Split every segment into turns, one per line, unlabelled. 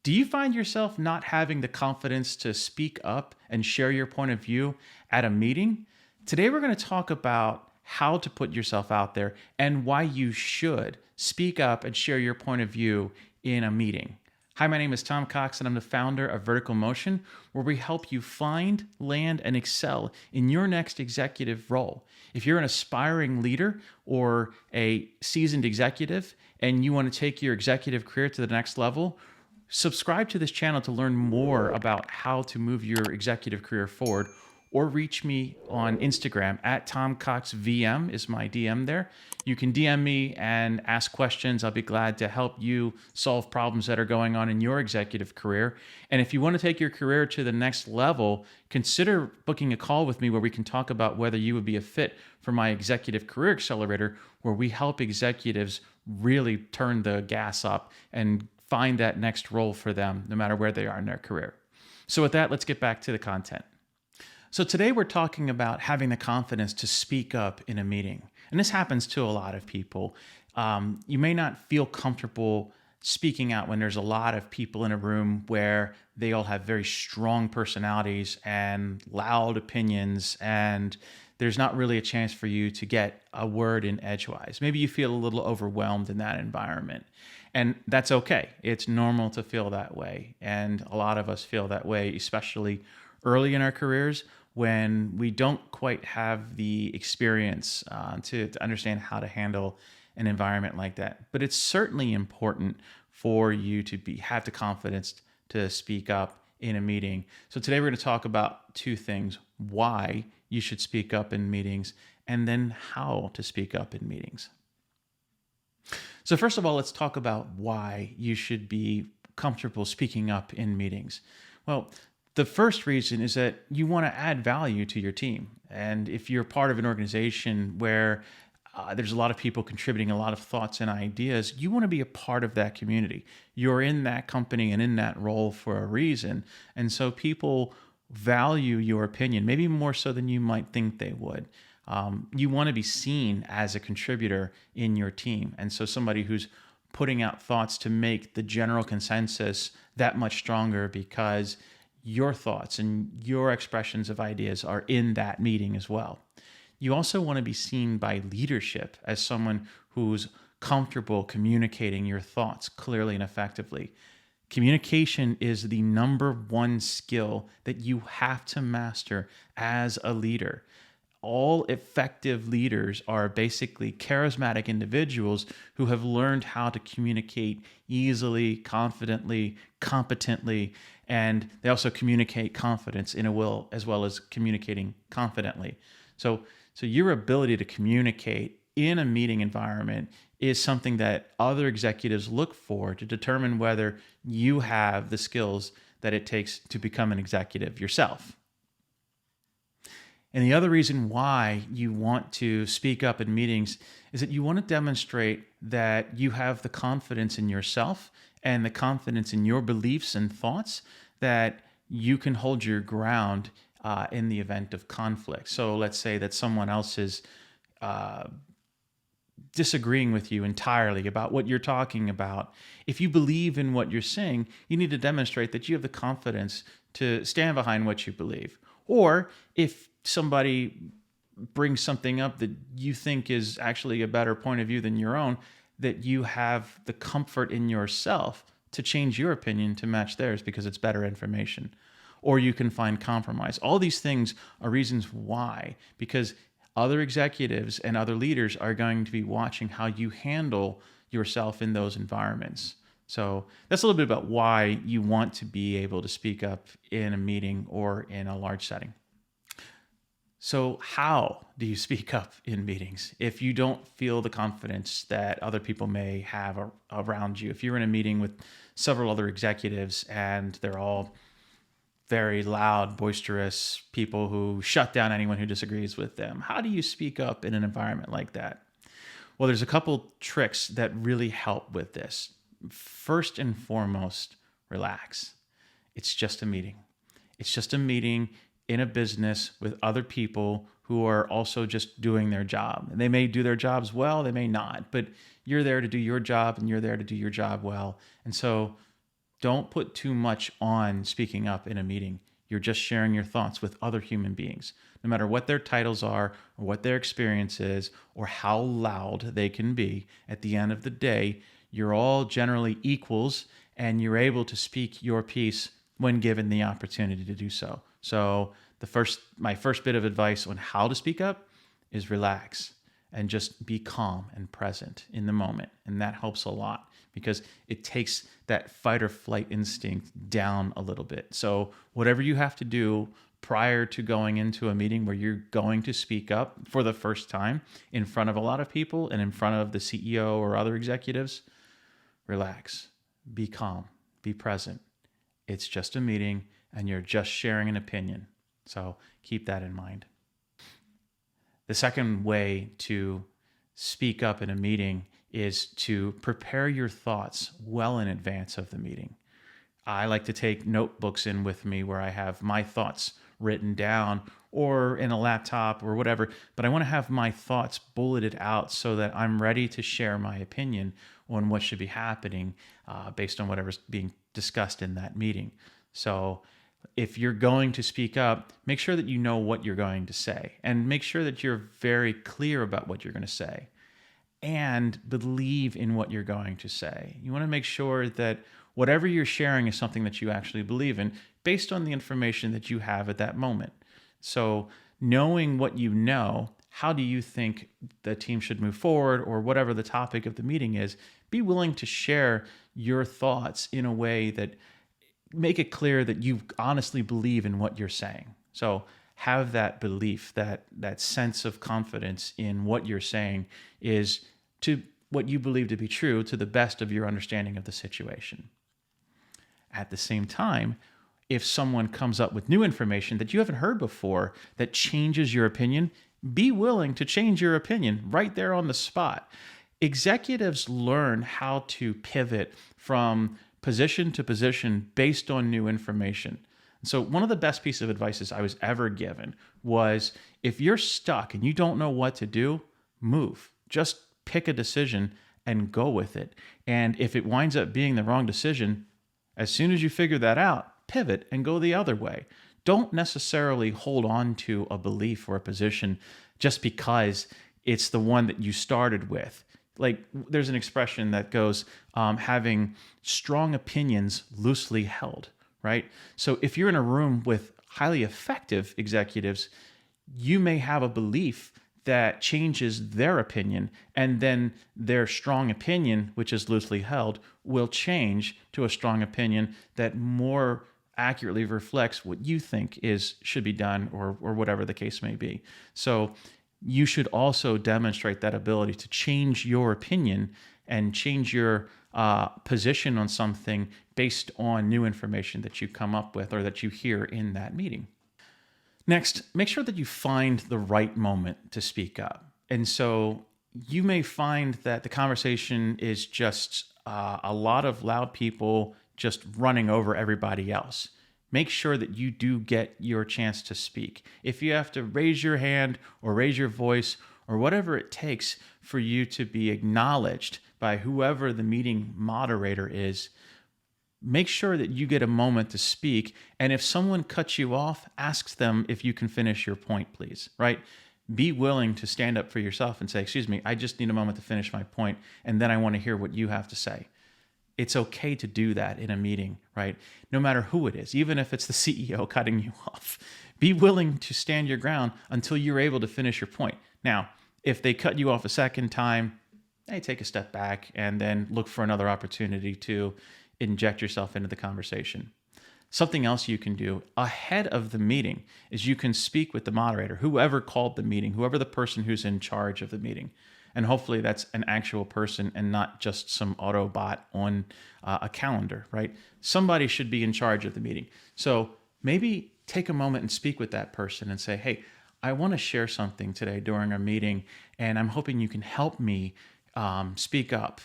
Do you find yourself not having the confidence to speak up and share your point of view at a meeting? Today, we're going to talk about how to put yourself out there and why you should speak up and share your point of view in a meeting. Hi, my name is Tom Cox, and I'm the founder of Vertical Motion, where we help you find, land, and excel in your next executive role. If you're an aspiring leader or a seasoned executive and you want to take your executive career to the next level, subscribe to this channel to learn more about how to move your executive career forward, or reach me on Instagram at TomCoxVM is my DM there. You can DM me and ask questions. I'll be glad to help you solve problems that are going on in your executive career. And if you want to take your career to the next level, consider booking a call with me where we can talk about whether you would be a fit for my Executive Career Accelerator, where we help executives really turn the gas up and find that next role for them, no matter where they are in their career. So with that, let's get back to the content. So today we're talking about having the confidence to speak up in a meeting. And this happens to a lot of people. You may not feel comfortable speaking out when there's a lot of people in a room where they all have very strong personalities and loud opinions, and there's not really a chance for you to get a word in edgewise. Maybe you feel a little overwhelmed in that environment. And that's okay. It's normal to feel that way. And a lot of us feel that way, especially early in our careers when we don't quite have the experience to understand how to handle an environment like that. But it's certainly important for you to have the confidence to speak up in a meeting. So today we're going to talk about two things: why you should speak up in meetings, and then how to speak up in meetings. So first of all, let's talk about why you should be comfortable speaking up in meetings. Well, the first reason is that you want to add value to your team. And if you're part of an organization where there's a lot of people contributing a lot of thoughts and ideas, you want to be a part of that community. You're in that company and in that role for a reason. And so people value your opinion, maybe more so than you might think they would. You want to be seen as a contributor in your team. And so somebody who's putting out thoughts to make the general consensus that much stronger, because your thoughts and your expressions of ideas are in that meeting as well. You also want to be seen by leadership as someone who's comfortable communicating your thoughts clearly and effectively. Communication is the number one skill that you have to master as a leader. All effective leaders are basically charismatic individuals who have learned how to communicate easily, confidently, competently, and they also communicate confidence in a will as well as communicating confidently. So your ability to communicate in a meeting environment is something that other executives look for to determine whether you have the skills that it takes to become an executive yourself. And the other reason why you want to speak up in meetings is that you want to demonstrate that you have the confidence in yourself and the confidence in your beliefs and thoughts that you can hold your ground in the event of conflict. So let's say that someone else is disagreeing with you entirely about what you're talking about. If you believe in what you're saying, you need to demonstrate that you have the confidence to stand behind what you believe. Or if somebody brings something up that you think is actually a better point of view than your own, that you have the comfort in yourself to change your opinion to match theirs because it's better information. Or you can find compromise. All these things are reasons why, because other executives and other leaders are going to be watching how you handle yourself in those environments. So that's a little bit about why you want to be able to speak up in a meeting or in a large setting. So how do you speak up in meetings if you don't feel the confidence that other people may have around you? If you're in a meeting with several other executives and they're all very loud, boisterous people who shut down anyone who disagrees with them, how do you speak up in an environment like that? Well, there's a couple tricks that really help with this. First and foremost, relax. It's just a meeting. It's just a meeting in a business with other people who are also just doing their job. They may do their jobs well, they may not, but you're there to do your job and you're there to do your job well. And so Don't put too much on speaking up in a meeting. You're just sharing your thoughts with other human beings, no matter what their titles are or what their experience is or how loud they can be. At the end of the day, you're all generally equals and you're able to speak your piece when given the opportunity to do so. So my first bit of advice on how to speak up is relax and just be calm and present in the moment. And that helps a lot because it takes that fight or flight instinct down a little bit. So whatever you have to do prior to going into a meeting where you're going to speak up for the first time in front of a lot of people and in front of the CEO or other executives, relax, be calm, be present. It's just a meeting and you're just sharing an opinion. So keep that in mind. The second way to speak up in a meeting is to prepare your thoughts well in advance of the meeting. I like to take notebooks in with me where I have my thoughts written down or in a laptop or whatever, but I want to have my thoughts bulleted out so that I'm ready to share my opinion on what should be happening based on whatever's being discussed in that meeting. So if you're going to speak up, make sure that you know what you're going to say and make sure that you're very clear about what you're going to say and believe in what you're going to say. You want to make sure that whatever you're sharing is something that you actually believe in based on the information that you have at that moment. So knowing what you know, how do you think the team should move forward or whatever the topic of the meeting is, be willing to share your thoughts in a way that make it clear that you honestly believe in what you're saying. So have that belief, that sense of confidence in what you're saying is to what you believe to be true to the best of your understanding of the situation. At the same time, if someone comes up with new information that you haven't heard before that changes your opinion, be willing to change your opinion right there on the spot. Executives learn how to pivot from position to position based on new information. So one of the best pieces of advice I was ever given was if you're stuck and you don't know what to do, move. Just pick a decision and go with it. And if it winds up being the wrong decision, as soon as you figure that out, pivot and go the other way. Don't necessarily hold on to a belief or a position just because it's the one that you started with. Like there's an expression that goes, having strong opinions loosely held, right? So if you're in a room with highly effective executives, you may have a belief that changes their opinion, and then their strong opinion, which is loosely held, will change to a strong opinion that more accurately reflects what you think should be done or whatever the case may be. So you should also demonstrate that ability to change your opinion and change your position on something based on new information that you come up with or that you hear in that meeting. Next, make sure that you find the right moment to speak up. And so you may find that the conversation is just a lot of loud people just running over everybody else. Make sure that you do get your chance to speak. If you have to raise your hand or raise your voice or whatever it takes for you to be acknowledged by whoever the meeting moderator is, make sure that you get a moment to speak. And if someone cuts you off, ask them if you can finish your point, please, right? Be willing to stand up for yourself and say, excuse me, I just need a moment to finish my point, and then I want to hear what you have to say. It's okay to do that in a meeting, right? No matter who it is, even if it's the CEO cutting you off, be willing to stand your ground until you're able to finish your point. Now, if they cut you off a second time, hey, take a step back and then look for another opportunity to inject yourself into the conversation. Something else you can do ahead of the meeting is you can speak with the moderator, whoever called the meeting, whoever the person who's in charge of the meeting. And hopefully that's an actual person and not just some Autobot on a calendar, right? Somebody should be in charge of the meeting. So maybe take a moment and speak with that person and say, hey, I want to share something today during our meeting, and I'm hoping you can help me speak up.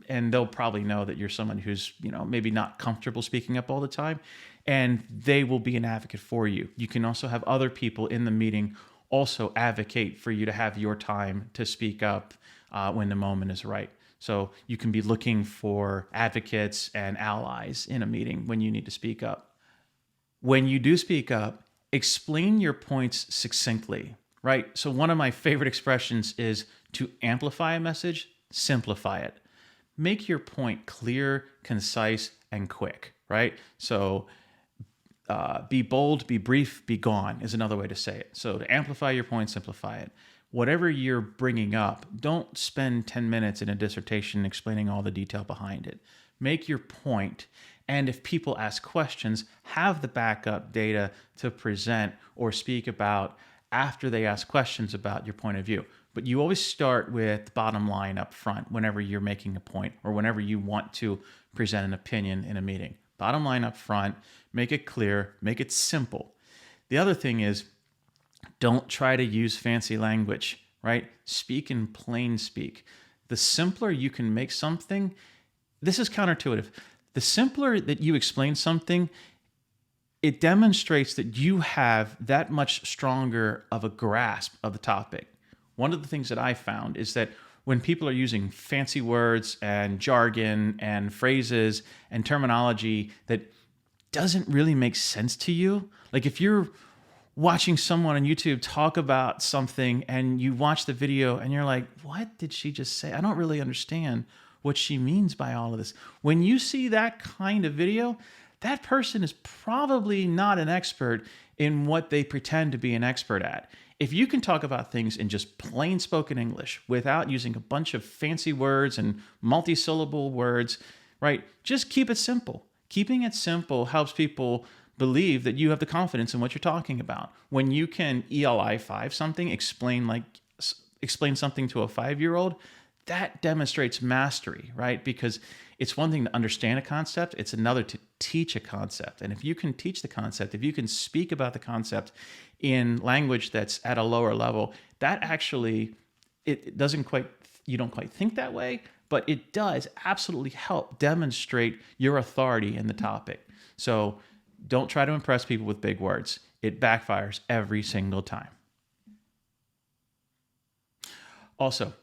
And they'll probably know that you're someone who's, maybe not comfortable speaking up all the time, and they will be an advocate for you. You can also have other people in the meeting also advocate for you to have your time to speak up when the moment is right. So you can be looking for advocates and allies in a meeting when you need to speak up. When you do speak up, explain your points succinctly, right? So one of my favorite expressions is to amplify a message, simplify it. Make your point clear, concise, and quick, right? So be bold, be brief, be gone is another way to say it. So to amplify your point, simplify it. Whatever you're bringing up, don't spend 10 minutes in a dissertation explaining all the detail behind it. Make your point, and if people ask questions, have the backup data to present or speak about after they ask questions about your point of view. But you always start with the bottom line up front whenever you're making a point or whenever you want to present an opinion in a meeting. Bottom line up front, make it clear, make it simple. The other thing is, don't try to use fancy language, right? Speak in plain speak. The simpler you can make something, this is counterintuitive. The simpler that you explain something, it demonstrates that you have that much stronger of a grasp of the topic. One of the things that I found is that when people are using fancy words and jargon and phrases and terminology that doesn't really make sense to you, like if you're watching someone on YouTube talk about something and you watch the video and you're like, what did she just say? I don't really understand what she means by all of this. When you see that kind of video, that person is probably not an expert in what they pretend to be an expert at. If you can talk about things in just plain spoken English without using a bunch of fancy words and multi-syllable words, right? Just keep it simple. Keeping it simple helps people believe that you have the confidence in what you're talking about. When you can ELI 5 something, explain something to a 5-year-old, that demonstrates mastery, right? Because it's one thing to understand a concept, it's another to teach a concept. And if you can teach the concept, if you can speak about the concept in language that's at a lower level, that actually, you don't quite think that way, but it does absolutely help demonstrate your authority in the topic. So don't try to impress people with big words. It backfires every single time. Also,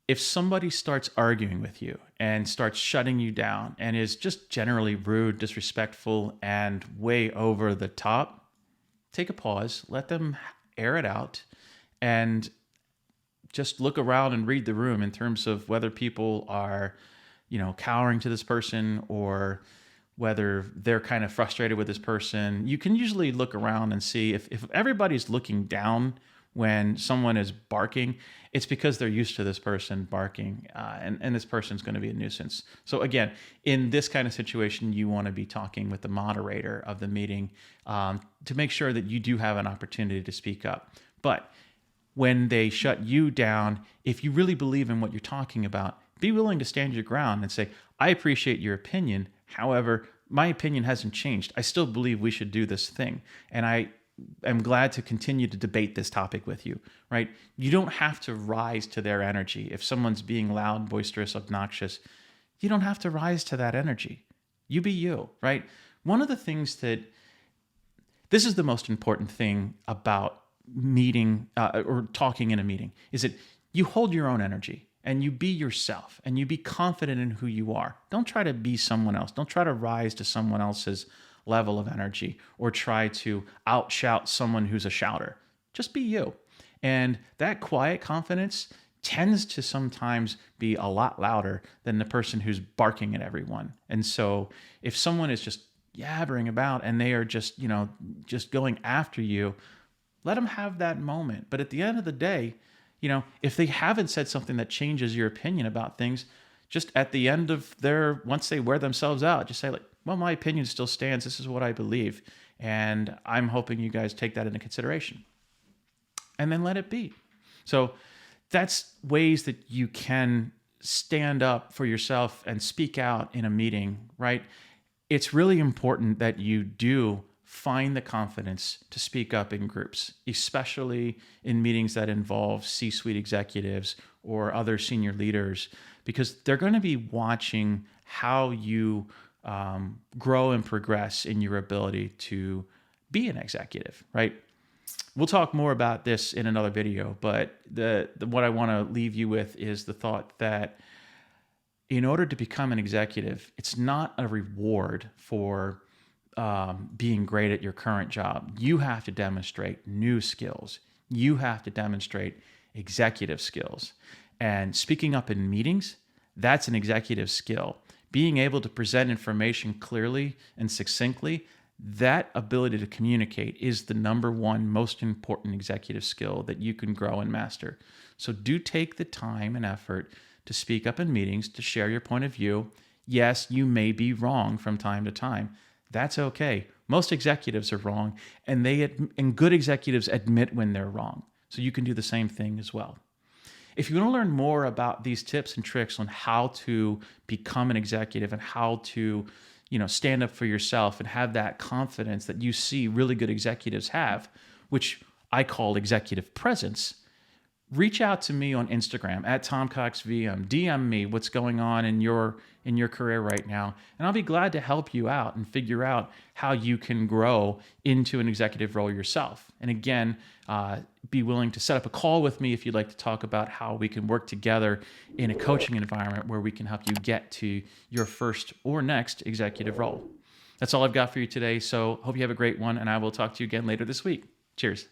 if somebody starts arguing with you and starts shutting you down and is just generally rude, disrespectful, and way over the top, take a pause, let them air it out, and just look around and read the room in terms of whether people are, cowering to this person or whether they're kind of frustrated with this person. You can usually look around and see if everybody's looking down when someone is barking, it's because they're used to this person barking, and this person's going to be a nuisance. So again, in this kind of situation, you want to be talking with the moderator of the meeting to make sure that you do have an opportunity to speak up. But when they shut you down, if you really believe in what you're talking about, be willing to stand your ground and say, I appreciate your opinion. However, my opinion hasn't changed. I still believe we should do this thing. And I am glad to continue to debate this topic with you, right? You don't have to rise to their energy. If someone's being loud, boisterous, obnoxious, you don't have to rise to that energy. You be you, right? One of the things this is the most important thing about meeting or talking in a meeting, is that you hold your own energy and you be yourself and you be confident in who you are. Don't try to be someone else. Don't try to rise to someone else's level of energy or try to outshout someone who's a shouter. Just be you. And that quiet confidence tends to sometimes be a lot louder than the person who's barking at everyone. And so if someone is just yabbering about and they are just going after you, let them have that moment. But at the end of the day, if they haven't said something that changes your opinion about things, just at the end of once they wear themselves out, just say well, my opinion still stands. This is what I believe. And I'm hoping you guys take that into consideration. And then let it be. So that's ways that you can stand up for yourself and speak out in a meeting, right? It's really important that you do find the confidence to speak up in groups, especially in meetings that involve C-suite executives or other senior leaders, because they're going to be watching how you grow and progress in your ability to be an executive, right? We'll talk more about this in another video, but what I want to leave you with is the thought that in order to become an executive, it's not a reward for being great at your current job. You have to demonstrate new skills. You have to demonstrate executive skills. And speaking up in meetings, that's an executive skill. Being able to present information clearly and succinctly, that ability to communicate is the number one most important executive skill that you can grow and master. So do take the time and effort to speak up in meetings, to share your point of view. Yes, you may be wrong from time to time. That's okay. Most executives are wrong, and good executives admit when they're wrong. So you can do the same thing as well. If you want to learn more about these tips and tricks on how to become an executive and how to, stand up for yourself and have that confidence that you see really good executives have, which I call executive presence, reach out to me on Instagram at TomCoxVM. DM me what's going on in your career right now, and I'll be glad to help you out and figure out how you can grow into an executive role yourself. And again, be willing to set up a call with me if you'd like to talk about how we can work together in a coaching environment where we can help you get to your first or next executive role. That's all I've got for you today. So hope you have a great one, and I will talk to you again later this week. Cheers.